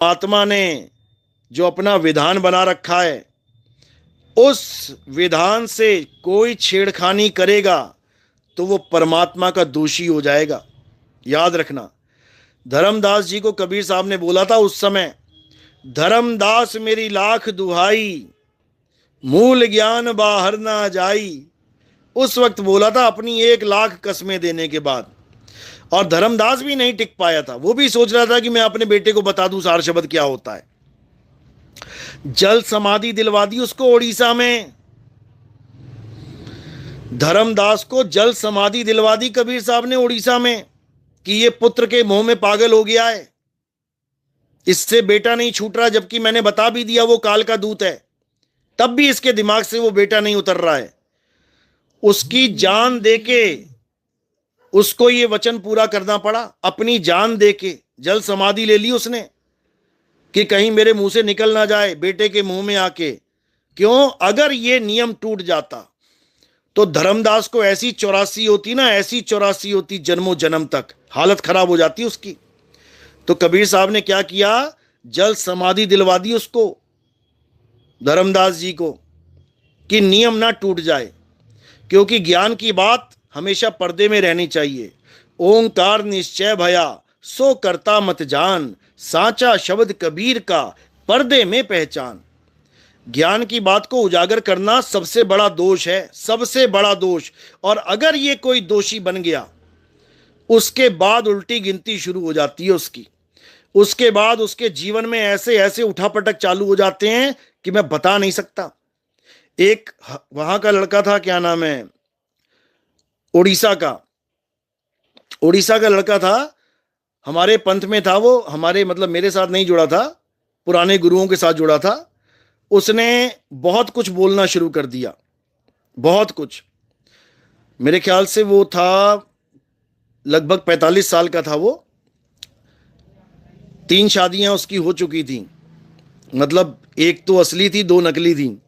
आत्मा ने जो अपना विधान बना रखा है, उस विधान से कोई छेड़खानी करेगा तो वो परमात्मा का दोषी हो जाएगा। याद रखना, धर्मदास जी को कबीर साहब ने बोला था उस समय, धर्मदास मेरी लाख दुहाई, मूल ज्ञान बाहर ना जाई। उस वक्त बोला था अपनी 1,00,000 कस्में देने के बाद। और धर्मदास भी नहीं टिक पाया था, वो भी सोच रहा था कि मैं अपने बेटे को बता दूं सार शब्द क्या होता है। जल समाधि दिलवा दी उसको उड़ीसा में, धर्मदास को जल समाधि दिलवा दी कबीर साहब ने उड़ीसा में कि ये पुत्र के मोह में पागल हो गया है, इससे बेटा नहीं छूट रहा, जबकि मैंने बता भी दिया वो काल का दूत है, तब भी इसके दिमाग से वो बेटा नहीं उतर रहा है। उसकी जान देके उसको ये वचन पूरा करना पड़ा, अपनी जान देके जल समाधि ले ली उसने कि कहीं मेरे मुंह से निकल ना जाए बेटे के मुंह में आके। क्यों? अगर ये नियम टूट जाता तो धर्मदास को ऐसी 84 होती ना, ऐसी 84 होती जन्मों जन्म तक, हालत खराब हो जाती उसकी। तो कबीर साहब ने क्या किया, जल समाधि दिलवा दी उसको, धर्मदास जी को, कि नियम ना टूट जाए। क्योंकि ज्ञान की बात हमेशा पर्दे में रहनी चाहिए। ओंकार निश्चय भया सो करता मत जान, साचा शब्द कबीर का पर्दे में पहचान। ज्ञान की बात को उजागर करना सबसे बड़ा दोष है, सबसे बड़ा दोष। और अगर ये कोई दोषी बन गया, उसके बाद उल्टी गिनती शुरू हो जाती है उसकी। उसके बाद उसके जीवन में ऐसे ऐसे उठापटक चालू हो जाते हैं कि मैं बता नहीं सकता। एक वहां का लड़का था, क्या नाम है, उड़ीसा का लड़का था, हमारे पंथ में था वो, हमारे मतलब मेरे साथ नहीं जुड़ा था, पुराने गुरुओं के साथ जुड़ा था। उसने बहुत कुछ बोलना शुरू कर दिया, बहुत कुछ। मेरे ख्याल से वो था लगभग 45 साल का था वो, 3 शादियां उसकी हो चुकी थी, मतलब एक तो असली थी, 2 नकली थी।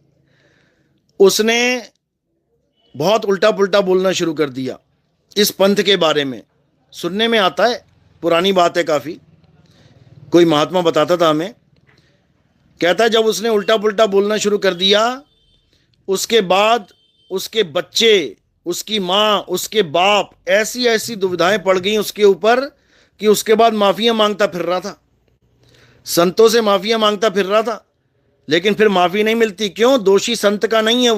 उसने बहुत उल्टा पुल्टा बोलना शुरू कर दिया इस पंथ के बारे में। सुनने में आता है, पुरानी बात है काफ़ी, कोई महात्मा बताता था हमें, कहता है जब उसने उल्टा पुल्टा बोलना शुरू कर दिया, उसके बाद उसके बच्चे, उसकी माँ, उसके बाप, ऐसी ऐसी दुविधाएं पड़ गई उसके ऊपर कि उसके बाद माफिया मांगता फिर रहा था, संतों से माफिया मांगता फिर रहा था, लेकिन फिर माफी नहीं मिलती। क्यों? दोषी संत का नहीं है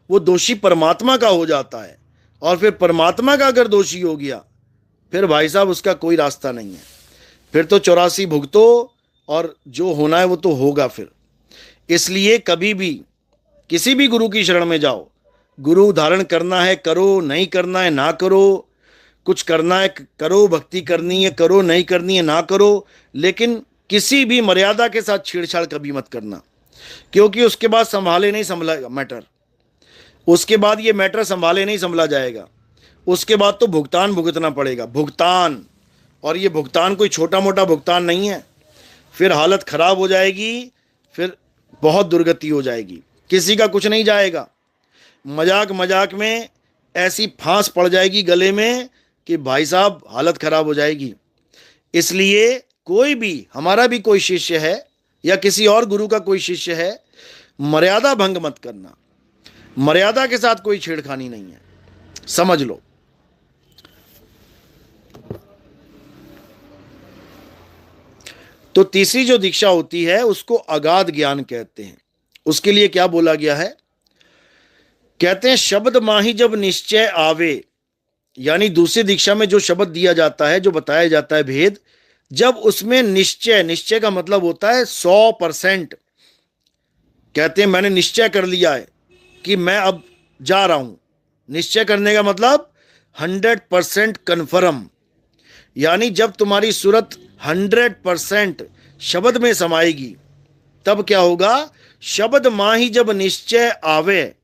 वो दोषी परमात्मा का हो जाता है। और फिर परमात्मा का अगर दोषी हो गया, फिर भाई साहब उसका कोई रास्ता नहीं है, फिर तो 84 भुगतो और जो होना है वो तो होगा फिर। इसलिए कभी भी किसी भी गुरु की शरण में जाओ, गुरु धारण करना है करो, नहीं करना है ना करो, कुछ करना है करो, भक्ति करनी है करो, नहीं करनी है ना करो, लेकिन किसी भी मर्यादा के साथ छेड़छाड़ कभी मत करना। क्योंकि उसके बाद संभाले नहीं संभला मैटर, उसके बाद ये मैटर संभाले नहीं संभला जाएगा, उसके बाद तो भुगतान भुगतना पड़ेगा, भुगतान। और ये भुगतान कोई छोटा मोटा भुगतान नहीं है, फिर हालत खराब हो जाएगी, फिर बहुत दुर्गति हो जाएगी, किसी का कुछ नहीं जाएगा। मजाक मजाक में ऐसी फांस पड़ जाएगी गले में कि भाई साहब हालत खराब हो जाएगी। इसलिए कोई भी, हमारा भी कोई शिष्य है या किसी और गुरु का कोई शिष्य है, मर्यादा भंग मत करना, मर्यादा के साथ कोई छेड़खानी नहीं है, समझ लो। तो तीसरी जो दीक्षा होती है उसको अगाध ज्ञान कहते हैं। उसके लिए क्या बोला गया है, कहते हैं शब्द माही जब निश्चय आवे, यानी दूसरी दीक्षा में जो शब्द दिया जाता है, जो बताया जाता है भेद, जब उसमें निश्चय, निश्चय का मतलब होता है 100%, कहते हैं मैंने निश्चय कर लिया है कि मैं अब जा रहा हूं। निश्चय करने का मतलब 100% कन्फर्म, यानी जब तुम्हारी सूरत 100% शब्द में समाएगी, तब क्या होगा, शब्द माही जब निश्चय आवे,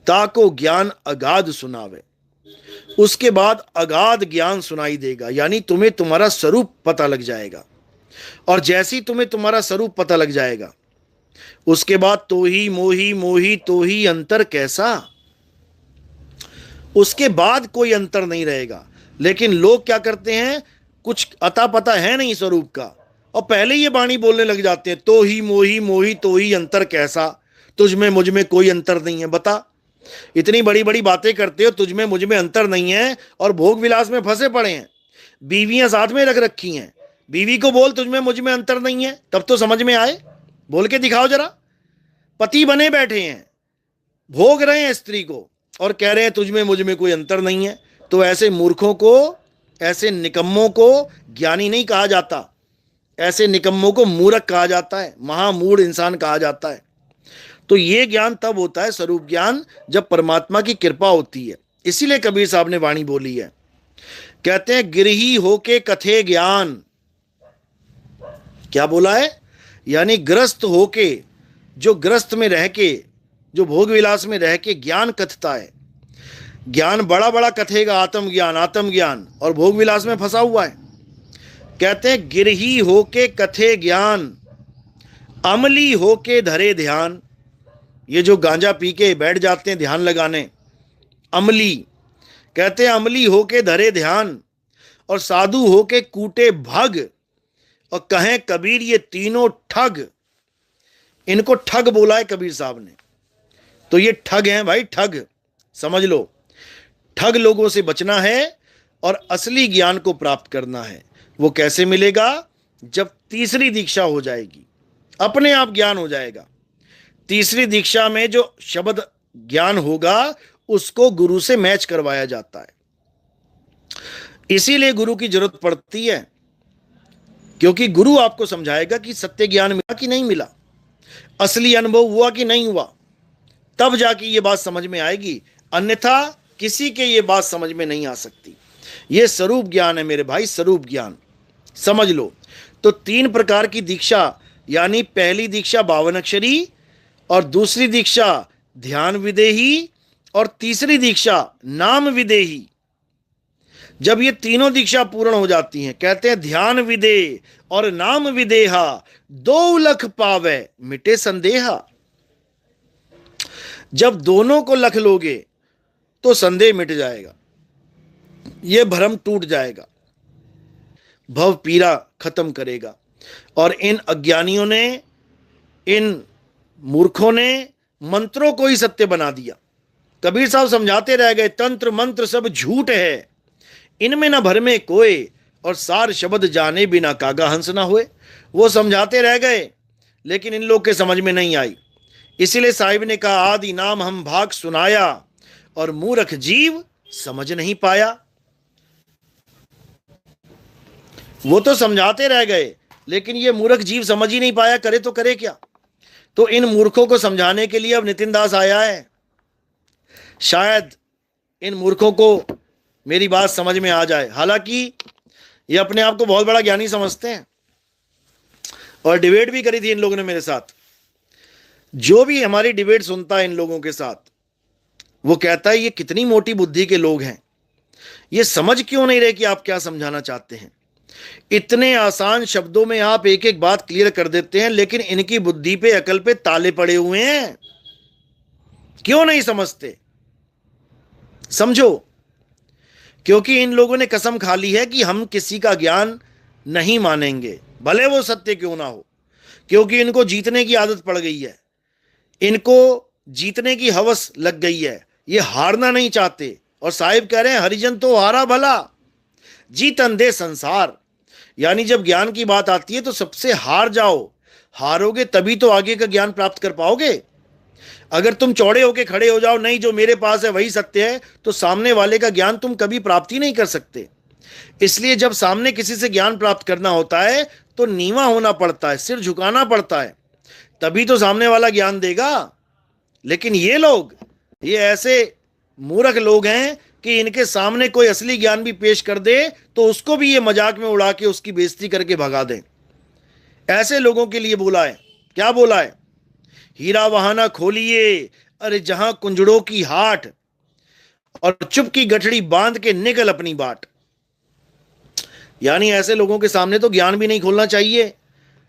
ताको ज्ञान अगाध सुनावे। उसके बाद अगाध ज्ञान सुनाई देगा, यानी तुम्हें तुम्हारा स्वरूप पता लग जाएगा। और जैसी तुम्हें तुम्हारा स्वरूप पता लग जाएगा, उसके बाद तो ही मोही मोही तो ही अंतर कैसा, उसके बाद कोई अंतर नहीं रहेगा। लेकिन लोग क्या करते हैं, कुछ अता पता है नहीं स्वरूप का, और पहले ये वाणी बोलने लग जाते हैं, तो ही मोही मोही तो ही अंतर कैसा, तुझ में मुझ में कोई अंतर नहीं है। बता, इतनी बड़ी बड़ी बातें करते हो, तुझ में मुझ में अंतर नहीं है, और भोग विलास में फंसे पड़े हैं, बीवियां साथ में रख रखी हैं। बीवी को बोल तुझ में मुझ में अंतर नहीं है, तब तो समझ में आए, बोल के दिखाओ जरा। पति बने बैठे हैं, भोग रहे हैं स्त्री को, और कह रहे हैं तुझ में मुझ में कोई अंतर नहीं है। तो ऐसे मूर्खों को, ऐसे निकम्मों को ज्ञानी नहीं कहा जाता, ऐसे निकम्मों को मूर्ख कहा जाता है, महामूढ़ इंसान कहा जाता है। तो ये ज्ञान तब होता है, स्वरूप ज्ञान, जब परमात्मा की कृपा होती है। इसीलिए कबीर साहब ने वाणी बोली है, कहते हैं गिरही होके कथे ज्ञान। क्या बोला है? यानी ग्रस्त होके, जो ग्रस्त में रह के, जो भोग विलास में रह के ज्ञान कथता है, ज्ञान बड़ा बड़ा कथेगा, आत्मज्ञान आत्मज्ञान, और भोग विलास में फंसा हुआ है। कहते हैं गिरही होके कथे ज्ञान, अमली होके धरे ध्यान। ये जो गांजा पी के बैठ जाते हैं ध्यान लगाने, अमली, कहते हैं अमली होके धरे ध्यान, और साधु होके कूटे भग, और कहें कबीर ये तीनों ठग। इनको ठग बोला है कबीर साहब ने। तो ये ठग हैं भाई, ठग, समझ लो। ठग लोगों से बचना है और असली ज्ञान को प्राप्त करना है। वो कैसे मिलेगा? जब तीसरी दीक्षा हो जाएगी, अपने आप ज्ञान हो जाएगा। तीसरी दीक्षा में जो शब्द ज्ञान होगा उसको गुरु से मैच करवाया जाता है। इसीलिए गुरु की जरूरत पड़ती है, क्योंकि गुरु आपको समझाएगा कि सत्य ज्ञान मिला कि नहीं मिला, असली अनुभव हुआ कि नहीं हुआ, तब जाके ये बात समझ में आएगी। अन्यथा किसी के ये बात समझ में नहीं आ सकती। ये स्वरूप ज्ञान है मेरे भाई, स्वरूप ज्ञान, समझ लो। तो 3 प्रकार की दीक्षा, यानी पहली दीक्षा 52 अक्षरी, और दूसरी दीक्षा ध्यान विदेही, और तीसरी दीक्षा नाम विदेही। जब ये तीनों दीक्षा पूर्ण हो जाती हैं, कहते हैं ध्यान विदे और नाम विदेहा, 2 लख पावे मिटे संदेहा। जब दोनों को लख लोगे तो संदेह मिट जाएगा, ये भ्रम टूट जाएगा, भव पीरा खत्म करेगा। और इन अज्ञानियों ने, इन मूर्खों ने मंत्रों को ही सत्य बना दिया। कबीर साहब समझाते रह गए, तंत्र मंत्र सब झूठ है, इनमें न भर में कोय, और सार शब्द जाने बिना कागा हंस ना होए। वो समझाते रह गए, लेकिन इन लोग के समझ में नहीं आई। इसीलिए साहिब ने कहा, आदि नाम हम भाग सुनाया, और मूर्ख जीव समझ नहीं पाया। वो तो समझाते रह गए, लेकिन ये मूर्ख जीव समझ ही नहीं पाया, करे तो करे क्या। तो इन मूर्खों को समझाने के लिए अब नितिन दास आया है। शायद इन मूर्खों को मेरी बात समझ में आ जाए। हालांकि ये अपने आप को बहुत बड़ा ज्ञानी समझते हैं, और डिबेट भी करी थी इन लोगों ने मेरे साथ। जो भी हमारी डिबेट सुनता है इन लोगों के साथ, वो कहता है ये कितनी मोटी बुद्धि के लोग हैं, ये समझ क्यों नहीं रहे कि आप क्या समझाना चाहते हैं। इतने आसान शब्दों में आप एक एक बात क्लियर कर देते हैं, लेकिन इनकी बुद्धि पे, अकल पे ताले पड़े हुए हैं, क्यों नहीं समझते? समझो, क्योंकि इन लोगों ने कसम खा ली है कि हम किसी का ज्ञान नहीं मानेंगे, भले वो सत्य क्यों ना हो, क्योंकि इनको जीतने की आदत पड़ गई है, इनको जीतने की हवस लग गई है, ये हारना नहीं चाहते। और साहिब कह रहे हैं हरिजन तो हारा भला, जीतन दे संसार। यानी जब ज्ञान की बात आती है तो सबसे हार जाओ, हारोगे तभी तो आगे का ज्ञान प्राप्त कर पाओगे। अगर तुम चौड़े होके खड़े हो जाओ, नहीं जो मेरे पास है वही सत्य है, तो सामने वाले का ज्ञान तुम कभी प्राप्त ही नहीं कर सकते। इसलिए जब सामने किसी से ज्ञान प्राप्त करना होता है तो नीवा होना पड़ता है, सिर झुकाना पड़ता है, तभी तो सामने वाला ज्ञान देगा। लेकिन ये लोग, ये ऐसे मूर्ख लोग हैं कि इनके सामने कोई असली ज्ञान भी पेश कर दे तो उसको भी ये मजाक में उड़ा के उसकी बेइज्जती करके भगा दें। ऐसे लोगों के लिए बोला है। क्या बोला है? हीरा वहाना खोलिए, अरे जहां कुंजड़ों की हाट, और चुप की गठड़ी बांध के निकल अपनी बाट। यानी ऐसे लोगों के सामने तो ज्ञान भी नहीं खोलना चाहिए,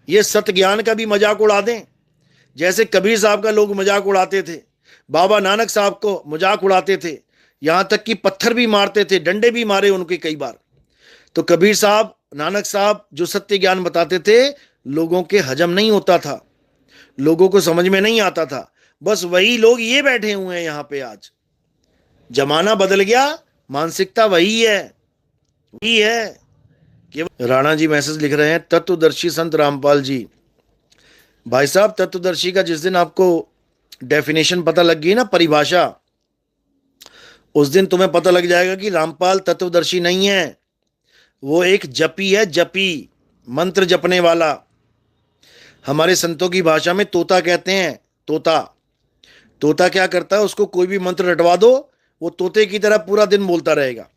ये सत्य ज्ञान का भी मजाक उड़ा दें। जैसे कबीर साहब का लोग मजाक उड़ाते थे, बाबा नानक साहब को मजाक उड़ाते थे, यहां तक कि पत्थर भी मारते थे, डंडे भी मारे उनके कई बार। तो कबीर साहब नानक साहब जो सत्य ज्ञान बताते थे, लोगों के हजम नहीं होता था, लोगों को समझ में नहीं आता था। बस वही लोग ये बैठे हुए हैं यहां पे आज। जमाना बदल गया, मानसिकता वही है, वही है। कि राणा जी मैसेज लिख रहे हैं, तत्वदर्शी संत रामपाल जी। भाई साहब, तत्वदर्शी का जिस दिन आपको डेफिनेशन पता लग गई ना, परिभाषा, उस दिन तुम्हें पता लग जाएगा कि रामपाल तत्वदर्शी नहीं है, वो एक जपी है, जपी, मंत्र जपने वाला। हमारे संतों की भाषा में तोता कहते हैं। तोता, तोता क्या करता है, उसको कोई भी मंत्र रटवा दो, वो तोते की तरह पूरा दिन बोलता रहेगा,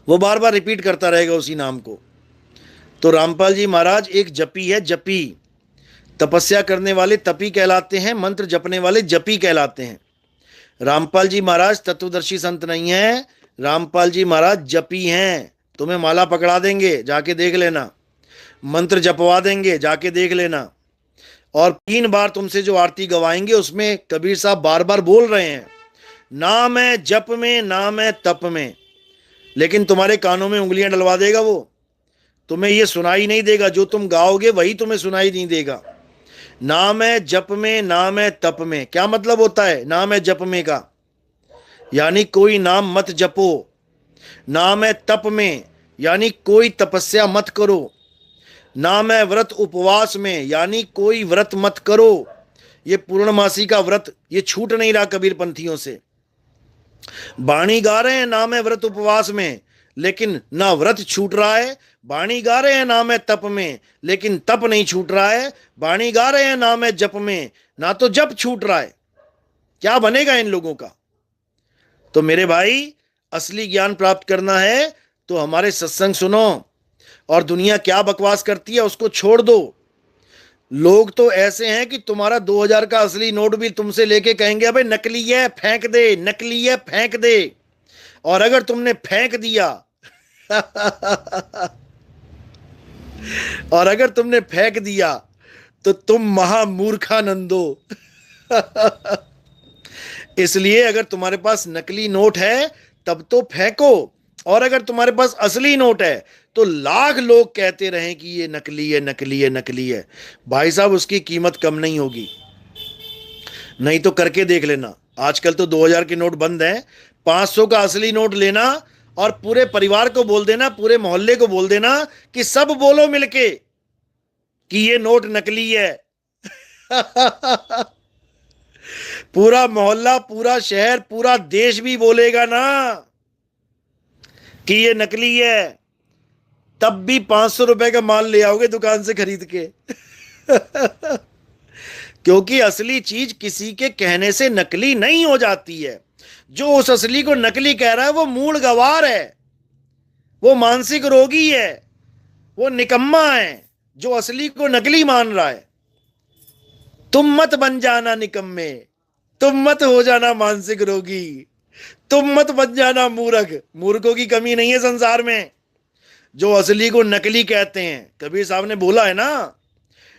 वो बार बार रिपीट करता रहेगा उसी नाम को। तो रामपाल जी महाराज एक जपी है, जपी। तपस्या करने वाले तपी कहलाते हैं, मंत्र जपने वाले जपी कहलाते हैं। रामपाल जी महाराज तत्वदर्शी संत नहीं है, रामपाल जी महाराज जपी हैं। तुम्हें माला पकड़ा देंगे, जाके देख लेना, मंत्र जपवा देंगे, जाके देख लेना। और 3 बार तुमसे जो आरती गवाएंगे, उसमें कबीर साहब बार बार बोल रहे हैं, ना मैं जप में, ना मैं तप में। लेकिन तुम्हारे कानों में उंगलियां डलवा देगा वो, तुम्हें ये सुनाई नहीं देगा, जो तुम गाओगे वही तुम्हें सुनाई नहीं देगा। ना मैं जप में, ना मैं तप में, क्या मतलब होता है ना मैं जप में का? यानी कोई नाम मत जपो। ना मैं तप में, यानी कोई तपस्या मत करो। ना मैं व्रत उपवास में, यानी कोई व्रत मत करो। ये पूर्णमासी का व्रत ये छूट नहीं रहा कबीर पंथियों से। बाणी गा रहे हैं ना मैं व्रत उपवास में, लेकिन ना व्रत छूट रहा है। बाणी गा रहे हैं ना मैं तप में, लेकिन तप नहीं छूट रहा है। बाणी गा रहे हैं ना मैं जप में, ना तो जप छूट रहा है। क्या बनेगा इन लोगों का? तो मेरे भाई, असली ज्ञान प्राप्त करना है तो हमारे सत्संग सुनो, और दुनिया क्या बकवास करती है उसको छोड़ दो। लोग तो ऐसे हैं कि तुम्हारा 2000 का असली नोट भी तुमसे लेके कहेंगे, अबे नकली है फेंक दे, नकली है फेंक दे। और अगर तुमने फेंक दिया और अगर तुमने फेंक दिया तो तुम महामूर्खानंदो। इसलिए अगर तुम्हारे पास नकली नोट है तब तो फेंको, और अगर तुम्हारे पास असली नोट है तो लाख लोग कहते रहें कि ये नकली है, नकली है, नकली है। भाई साहब, उसकी कीमत कम नहीं होगी। नहीं तो करके देख लेना, आजकल तो 2000 के नोट बंद हैं। 500 का असली नोट लेना और पूरे परिवार को बोल देना, पूरे मोहल्ले को बोल देना कि सब बोलो मिलके कि ये नोट नकली है। पूरा मोहल्ला, पूरा शहर, पूरा देश भी बोलेगा ना कि ये नकली है, तब भी 500 रुपए का माल ले आओगे दुकान से खरीद के। क्योंकि असली चीज किसी के कहने से नकली नहीं हो जाती है। जो उस असली को नकली कह रहा है वो मूल गवार है, वो मानसिक रोगी है, वो निकम्मा है जो असली को नकली मान रहा है। तुम मत बन जाना निकम्मे, तुम मत हो जाना मानसिक रोगी, तुम मत बन जाना मूर्ख। मूर्खों की कमी नहीं है संसार में, जो असली को नकली कहते हैं। कबीर साहब ने बोला है ना,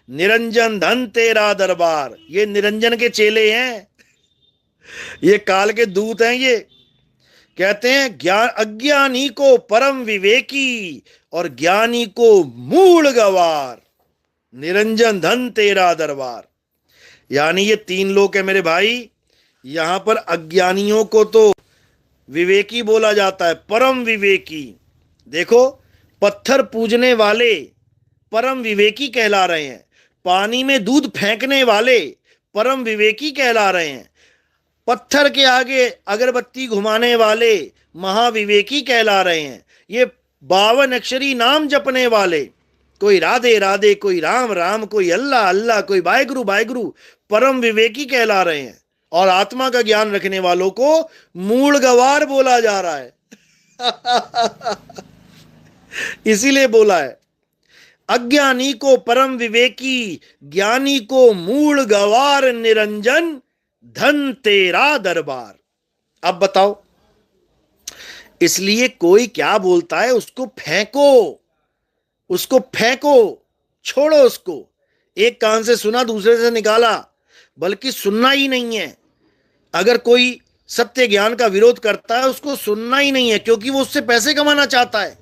निरंजन धन तेरा दरबार। ये निरंजन के चेले हैं, ये काल के दूत हैं। ये कहते हैं ज्ञान अज्ञानी को परम विवेकी और ज्ञानी को मूल गवार। निरंजन धन तेरा दरबार, यानी ये 3 लोग है मेरे भाई। यहां पर अज्ञानियों को तो विवेकी बोला जाता है, परम विवेकी। देखो, पत्थर पूजने वाले परम विवेकी कहला रहे हैं, पानी में दूध फेंकने वाले परम विवेकी कहला रहे हैं, पत्थर के आगे अगरबत्ती घुमाने वाले महाविवेकी कहला रहे हैं, ये 52 अक्षरी नाम जपने वाले, कोई राधे राधे, कोई राम राम, कोई अल्लाह अल्लाह, कोई वाहेगुरु वाहेगुरु, परम विवेकी कहला रहे हैं। और आत्मा का ज्ञान रखने वालों को मूल गवार बोला जा रहा है। इसीलिए बोला है, अज्ञानी को परम विवेकी, ज्ञानी को मूल गवार, निरंजन धन तेरा दरबार। अब बताओ, इसलिए कोई क्या बोलता है उसको फेंको, उसको फेंको, छोड़ो उसको। एक कान से सुना दूसरे से निकाला, बल्कि सुनना ही नहीं है। अगर कोई सत्य ज्ञान का विरोध करता है उसको सुनना ही नहीं है, क्योंकि वो उससे पैसे कमाना चाहता है।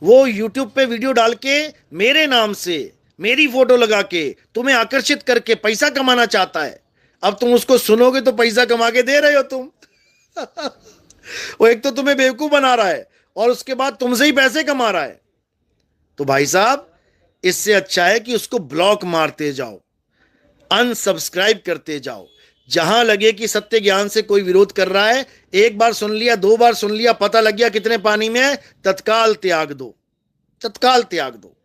वो यूट्यूब पे वीडियो डाल के मेरे नाम से मेरी फोटो लगा के तुम्हें आकर्षित करके पैसा कमाना चाहता है। अब तुम उसको सुनोगे तो पैसा कमा के दे रहे हो तुम। वो एक तो तुम्हें बेवकूफ बना रहा है और उसके बाद तुमसे ही पैसे कमा रहा है। तो भाई साहब, इससे अच्छा है कि उसको ब्लॉक मारते जाओ, अनसब्सक्राइब करते जाओ। जहां लगे कि सत्य ज्ञान से कोई विरोध कर रहा है, एक बार सुन लिया, दो बार सुन लिया, पता लग गया कितने पानी में है, तत्काल त्याग दो, तत्काल त्याग दो।